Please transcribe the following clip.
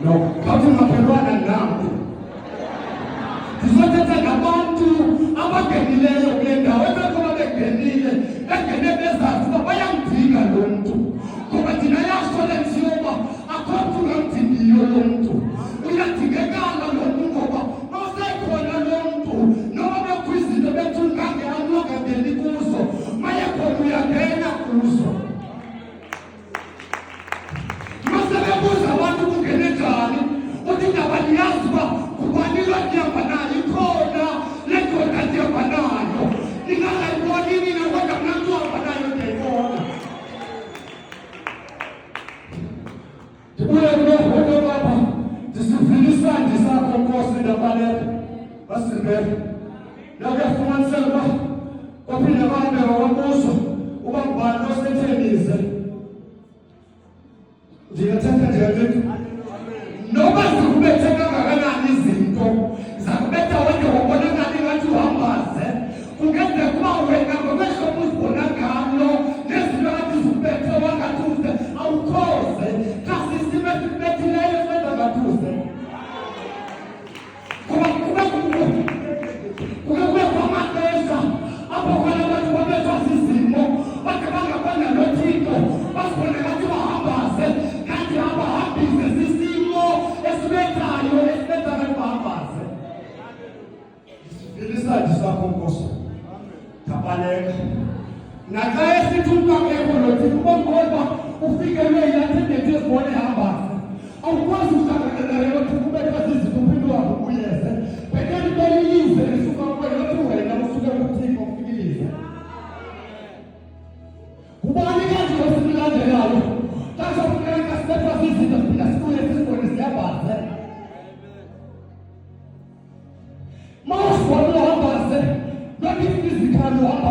No, kawuthi makhelwana nami. Sizothetha ngabantu abangenileyo kule ndawo ebekhona bengenile bengene bezazi uba bayamdinga lo mntu ngoba thina yasolensi yoba akho mntu ngamdingiyo lo mntu uyadingekanga lo mntu ngoba nosekhona lo mntu noba bekwizinto bethu ngangeni kuzo mayekhona uyangena kuzo masebebuza abantu kungene njani uthi ndaba niyazi uba kubani lo ndihamba nayo ikhona le ndoda ndihamba nayo ndingangayiboni nina kodwa mna mntu uhamba nayo ndiyayibona ndibuye kuloholo bapha ndisivile isandi sakho nkosi ndabaleka basivele ndakuyafumaniseka uba kwaphinde bahambe wawabuzo uba ngubani osethenize ndingathetha ndiyathetha noba zikubethe kangakanani izinto zakubetha wende wabonakala ingathi uhambaze kungenzeka uba wena ngobehlobo uzibona ngalo nezinto ngathi zikubethe wangathi uze awukhoze xa sisime sikubethileyo senza ngathi uze kuba kubekho amaxesha apho khona abantu babethwa zizimo bade bangabona lo Thixo bazibone ngathi bahambaze kanti abahambise sisimo esibethayo esibenza ngathi bahambaze. Isivile isandi sakho nkosi ndabaleka naxa esithi umntu akekho lo Thixo uba ngoba ufikelwe yilathindeti ezibone ihambaze awukwazi uhlangana lo Thixo ubethwa zizinto uphinde uhambe ubuyeze bhetele into eliyize lisuka kuwena othi wena usuke kuThixo ufikilize kubani kanti osimilandelayo xa sofuneka sibethwa zizinto siphinda sibuye sizibone zihambaze ma usibone uhambaze not physically uhamba